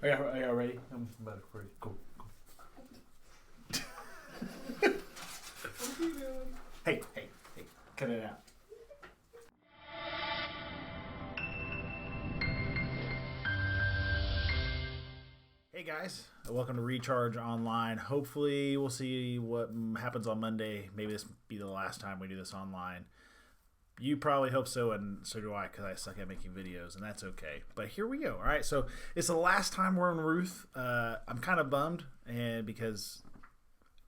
Are you ready? I'm about to ready. Go. What are you doing? Hey. Cut it out. Hey guys, welcome to Recharge Online. Hopefully we'll see what happens on Monday. Maybe this will be the last time we do this online. You probably hope so, and so do I, because I suck at making videos, and that's okay. But here we go. All right, so it's the last time we're in Ruth. I'm kind of bummed, and because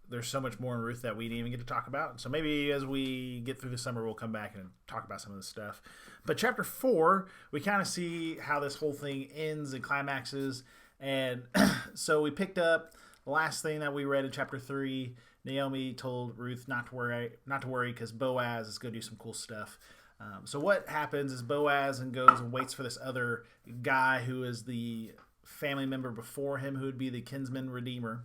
there's so much more in Ruth that we didn't even get to talk about. So maybe as we get through the summer, we'll come back and talk about some of this stuff. But chapter 4, we kind of see how this whole thing ends and climaxes. And so we picked up the last thing that we read in chapter 3. Naomi told Ruth not to worry, because Boaz is going to do some cool stuff. So what happens is Boaz goes and waits for this other guy who is the family member before him, who would be the kinsman redeemer.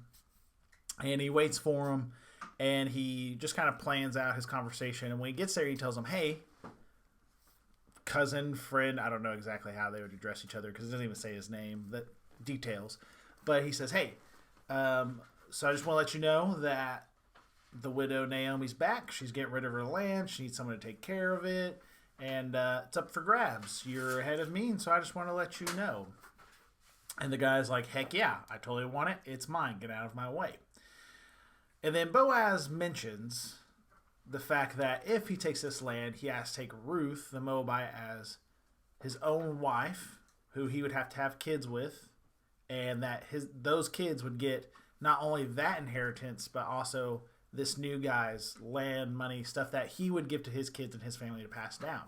And he waits for him, and he just kind of plans out his conversation. And when he gets there, he tells him, hey, cousin, friend, I don't know exactly how they would address each other because it doesn't even say his name, the details. But he says, hey, so I just want to let you know that the widow Naomi's back. She's getting rid of her land. She needs someone to take care of it. And it's up for grabs. You're ahead of me, and so I just want to let you know. And the guy's like, heck yeah, I totally want it. It's mine. Get out of my way. And then Boaz mentions the fact that if he takes this land, he has to take Ruth, the Moabite, as his own wife, who he would have to have kids with, and that those kids would get not only that inheritance, but also this new guy's land, money, stuff that he would give to his kids and his family to pass down.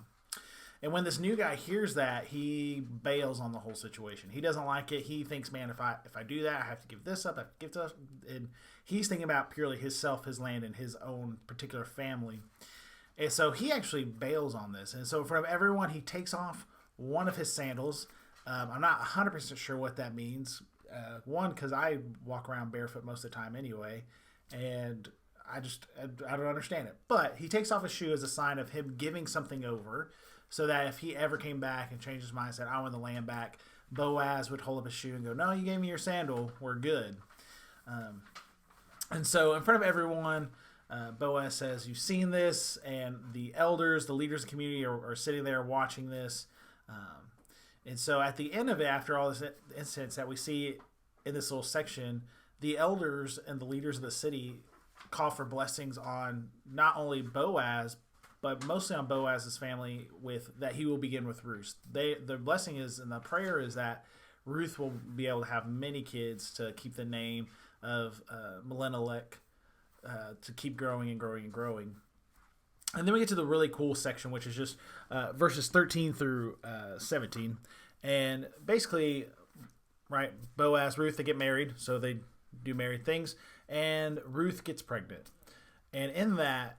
And when this new guy hears that, he bails on the whole situation. He doesn't like it. He thinks, man, if I do that, I have to give this up. I have to give this up. And he's thinking about purely himself, his land, and his own particular family. And so he actually bails on this. And so from everyone, he takes off one of his sandals. I'm not 100% sure what that means. One, because I walk around barefoot most of the time anyway, and I don't understand it. But he takes off his shoe as a sign of him giving something over, so that if he ever came back and changed his mind and said, I want the land back, Boaz would hold up his shoe and go, no, you gave me your sandal, we're good. And so in front of everyone, Boaz says, you've seen this, and the elders, the leaders of the community are sitting there watching this. And so at the end of it, after all this incidents that we see in this little section, the elders and the leaders of the city call for blessings on not only Boaz, but mostly on Boaz's family, with that he will begin with Ruth. The blessing is, and the prayer is that Ruth will be able to have many kids to keep the name of Melimelech to keep growing and growing and growing. And then we get to the really cool section, which is just verses 13 through 17. And basically, right, Boaz, Ruth, they get married, so they do married things. And Ruth gets pregnant. And in that,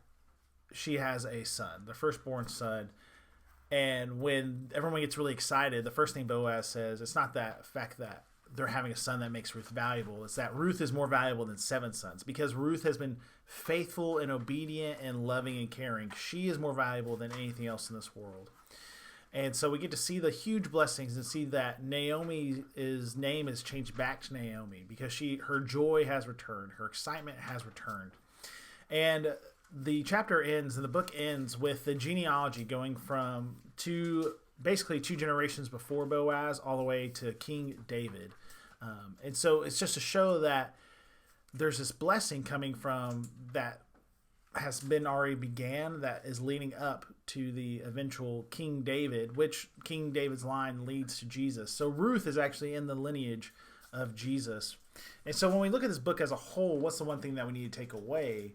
she has a son, the firstborn son. And when everyone gets really excited, the first thing Boaz says, it's not that fact that they're having a son that makes Ruth valuable. It's that Ruth is more valuable than 7 sons, because Ruth has been faithful and obedient and loving and caring. She is more valuable than anything else in this world. And so we get to see the huge blessings and see that Naomi's name is changed back to Naomi, because her joy has returned. Her excitement has returned. And the chapter ends, and the book ends with the genealogy going from basically 2 generations before Boaz all the way to King David. And so it's just to show that there's this blessing coming from that has been already began, that is leading up to the eventual King David, which King David's line leads to Jesus. So Ruth is actually in the lineage of Jesus. And so when we look at this book as a whole, what's the one thing that we need to take away?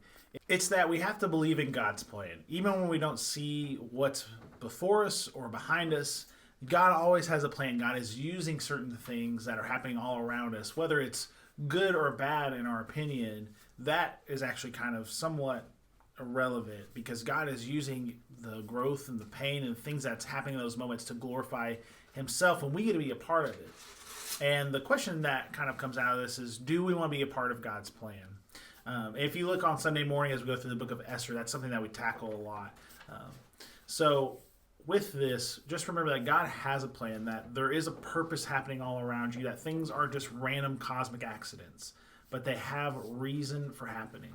It's that we have to believe in God's plan. Even when we don't see what's before us or behind us, God always has a plan. God is using certain things that are happening all around us, whether it's good or bad in our opinion. That is actually kind of somewhat irrelevant, because God is using the growth and the pain and things that's happening in those moments to glorify himself, and we get to be a part of it. And the question that kind of comes out of this is, do we want to be a part of God's plan? If you look on Sunday morning as we go through the book of Esther, that's something that we tackle a lot. So with this, just remember that God has a plan, that there is a purpose happening all around you, that things aren't just random cosmic accidents, but they have reason for happening.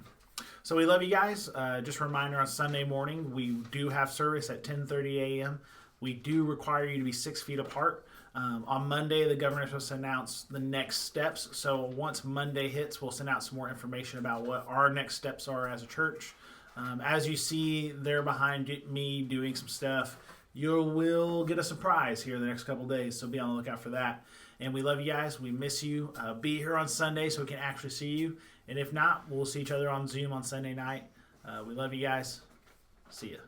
So we love you guys. Just a reminder, on Sunday morning, we do have service at 10:30 a.m. We do require you to be 6 feet apart. On Monday, the governor is supposed to announce the next steps. So once Monday hits, we'll send out some more information about what our next steps are as a church. As you see there behind me doing some stuff, you will get a surprise here the next couple days. So be on the lookout for that. And we love you guys. We miss you. Be here on Sunday so we can actually see you. And if not, we'll see each other on Zoom on Sunday night. We love you guys. See ya.